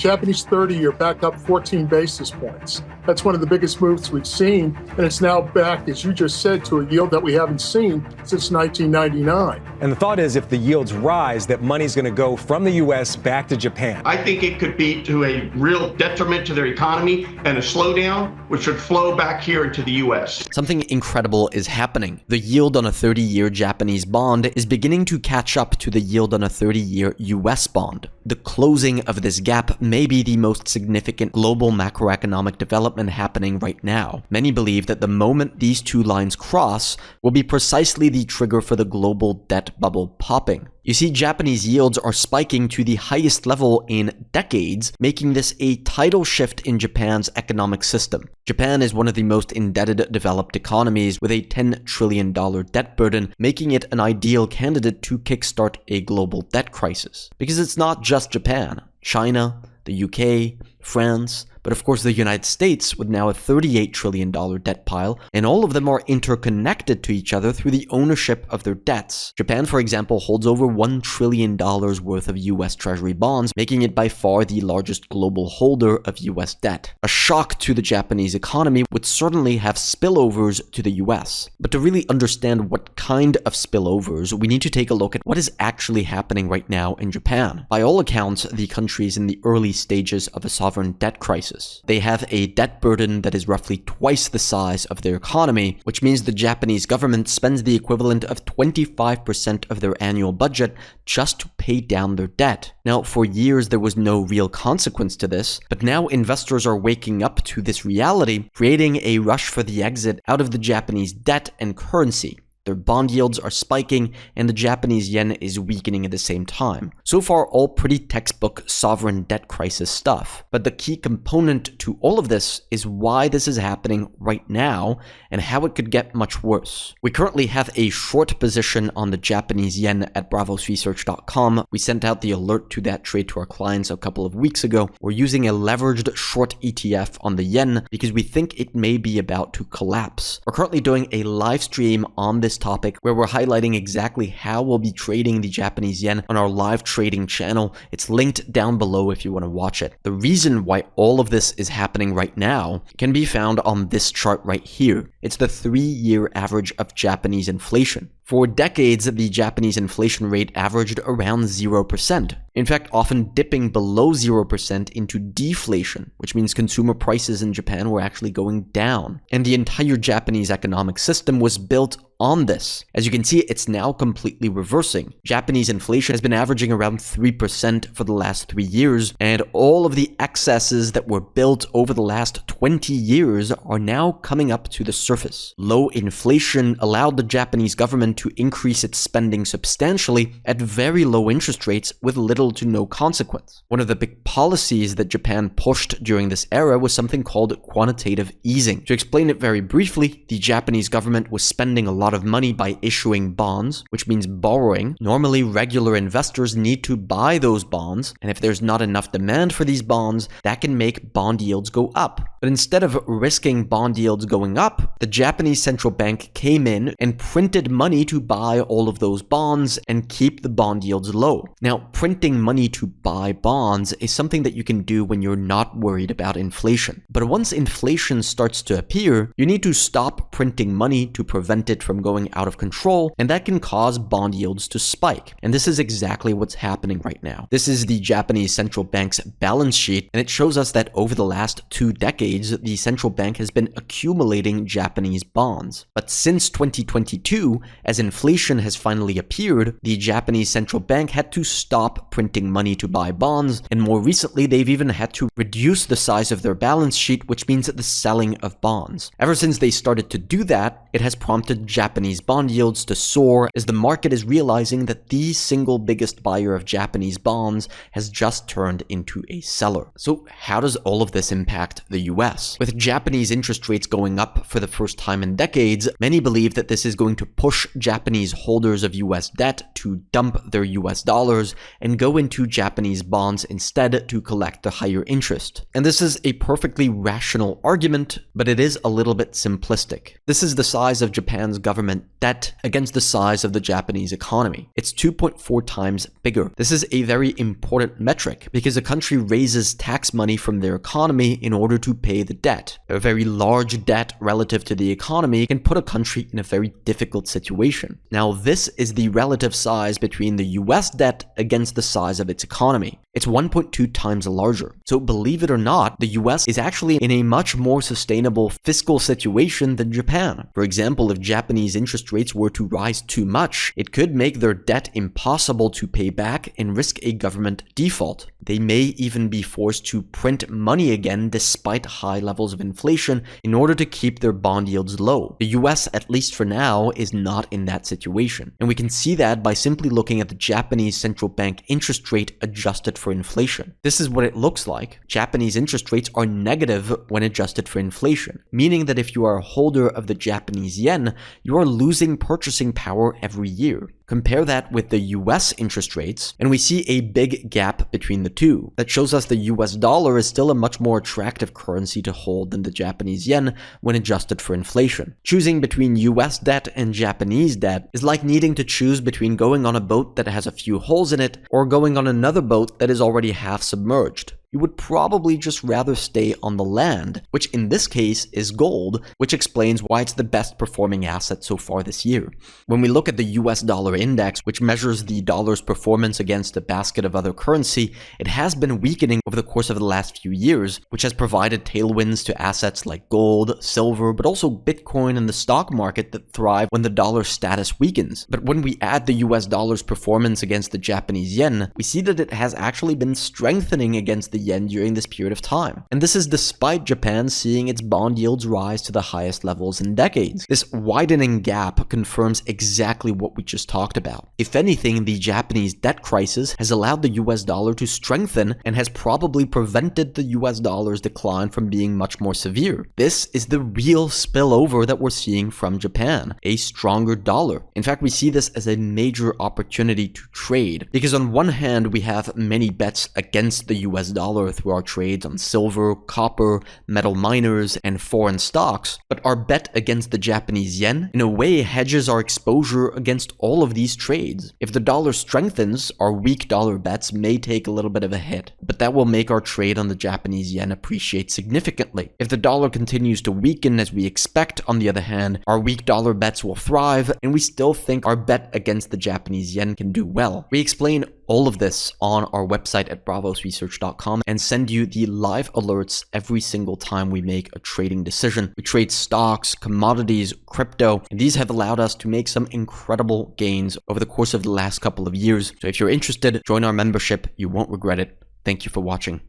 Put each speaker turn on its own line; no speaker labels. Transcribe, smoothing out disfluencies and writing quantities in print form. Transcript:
Japanese 30-year back up 14 basis points. That's one of the biggest moves we've seen, and it's now back, as you just said, to a yield that we haven't seen since 1999.
And the thought is if the yields rise, that money's going to go from the U.S. back to Japan.
I think it could be to a real detriment to their economy and a slowdown, which would flow back here into the U.S.
Something incredible is happening. The yield on a 30-year Japanese bond is beginning to catch up to the yield on a 30-year U.S. bond. The closing of this gap may be the most significant global macroeconomic development happening right now. Many believe that the moment these two lines cross will be precisely the trigger for the global debt bubble popping. You see, Japanese yields are spiking to the highest level in decades, making this a tidal shift in Japan's economic system. Japan is one of the most indebted developed economies with a $10 trillion debt burden, making it an ideal candidate to kickstart a global debt crisis. Because it's not just Japan. China, the UK, France, but of course the United States with now a $38 trillion debt pile, and all of them are interconnected to each other through the ownership of their debts. Japan, for example, holds over $1 trillion worth of US Treasury bonds, making it by far the largest global holder of US debt. A shock to the Japanese economy would certainly have spillovers to the US. But to really understand what kind of spillovers, we need to take a look at what is actually happening right now in Japan. By all accounts, the country is in the early stages of a sovereign debt crisis. They have a debt burden that is roughly twice the size of their economy, which means the Japanese government spends the equivalent of 25% of their annual budget just to pay down their debt. Now, for years there was no real consequence to this, but now investors are waking up to this reality, creating a rush for the exit out of the Japanese debt and currency. Their bond yields are spiking, and the Japanese yen is weakening at the same time. So far, all pretty textbook sovereign debt crisis stuff. But the key component to all of this is why this is happening right now and how it could get much worse. We currently have a short position on the Japanese yen at bravosresearch.com. We sent out the alert to that trade to our clients a couple of weeks ago. We're using a leveraged short ETF on the yen because we think it may be about to collapse. We're currently doing a live stream on this topic where we're highlighting exactly how we'll be trading the Japanese yen on our live trading channel. It's linked down below if you want to watch it. The reason why all of this is happening right now can be found on this chart right here. It's the 3-year average of Japanese inflation. For decades, the Japanese inflation rate averaged around 0%. In fact, often dipping below 0% into deflation, which means consumer prices in Japan were actually going down. And the entire Japanese economic system was built on this. As you can see, it's now completely reversing. Japanese inflation has been averaging around 3% for the last 3 years, and all of the excesses that were built over the last 20 years are now coming up to the surface. Low inflation allowed the Japanese government to increase its spending substantially at very low interest rates with little to no consequence. One of the big policies that Japan pushed during this era was something called quantitative easing. To explain it very briefly, the Japanese government was spending a lot of money by issuing bonds, which means borrowing. Normally, regular investors need to buy those bonds, and if there's not enough demand for these bonds, that can make bond yields go up. But instead of risking bond yields going up, the Japanese central bank came in and printed money to buy all of those bonds and keep the bond yields low. Now, printing money to buy bonds is something that you can do when you're not worried about inflation. But once inflation starts to appear, you need to stop printing money to prevent it from going out of control, and that can cause bond yields to spike. And this is exactly what's happening right now. This is the Japanese central bank's balance sheet, and it shows us that over the last 2 decades, the central bank has been accumulating Japanese bonds. But since 2022, as inflation has finally appeared, the Japanese central bank had to stop printing money to buy bonds, and more recently, they've even had to reduce the size of their balance sheet, which means the selling of bonds. Ever since they started to do that, it has prompted Japanese bond yields to soar as the market is realizing that the single biggest buyer of Japanese bonds has just turned into a seller. So how does all of this impact the US? With Japanese interest rates going up for the first time in decades, many believe that this is going to push Japanese holders of US debt to dump their US dollars and go into Japanese bonds instead to collect the higher interest. And this is a perfectly rational argument, but it is a little bit simplistic. This is the size of Japan's government debt against the size of the Japanese economy. It's 2.4 times bigger. This is a very important metric because a country raises tax money from their economy in order to pay the debt. A very large debt relative to the economy can put a country in a very difficult situation. Now, this is the relative size between the US debt against the size of its economy. It's 1.2 times larger. So believe it or not, the US is actually in a much more sustainable fiscal situation than Japan. For example, if Japanese interest rates were to rise too much, it could make their debt impossible to pay back and risk a government default. They may even be forced to print money again despite high levels of inflation in order to keep their bond yields low. The US, at least for now, is not in that situation. And we can see that by simply looking at the Japanese central bank interest rate adjusted for inflation. This is what it looks like. Japanese interest rates are negative when adjusted for inflation, meaning that if you are a holder of the Japanese yen, you are losing purchasing power every year. Compare that with the US interest rates, and we see a big gap between the two. That shows us the US dollar is still a much more attractive currency to hold than the Japanese yen when adjusted for inflation. Choosing between US debt and Japanese debt is like needing to choose between going on a boat that has a few holes in it or going on another boat that is already half submerged. You would probably just rather stay on the land, which in this case is gold, which explains why it's the best performing asset so far this year. When we look at the US dollar index, which measures the dollar's performance against a basket of other currency, it has been weakening over the course of the last few years, which has provided tailwinds to assets like gold, silver, but also Bitcoin and the stock market that thrive when the dollar status weakens. But when we add the US dollar's performance against the Japanese yen, we see that it has actually been strengthening against the yen during this period of time. And this is despite Japan seeing its bond yields rise to the highest levels in decades. This widening gap confirms exactly what we just talked about. If anything, the Japanese debt crisis has allowed the US dollar to strengthen and has probably prevented the US dollar's decline from being much more severe. This is the real spillover that we're seeing from Japan, a stronger dollar. In fact, we see this as a major opportunity to trade, because on one hand, we have many bets against the US dollar through our trades on silver, copper, metal miners, and foreign stocks, but our bet against the Japanese yen in a way hedges our exposure against all of these trades. If the dollar strengthens, our weak dollar bets may take a little bit of a hit, but that will make our trade on the Japanese yen appreciate significantly. If the dollar continues to weaken as we expect, on the other hand, our weak dollar bets will thrive, and we still think our bet against the Japanese yen can do well. We explain all of this on our website at bravosresearch.com and send you the live alerts every single time we make a trading decision. We trade stocks, commodities, crypto, and these have allowed us to make some incredible gains over the course of the last couple of years. So if you're interested, join our membership. You won't regret it. Thank you for watching.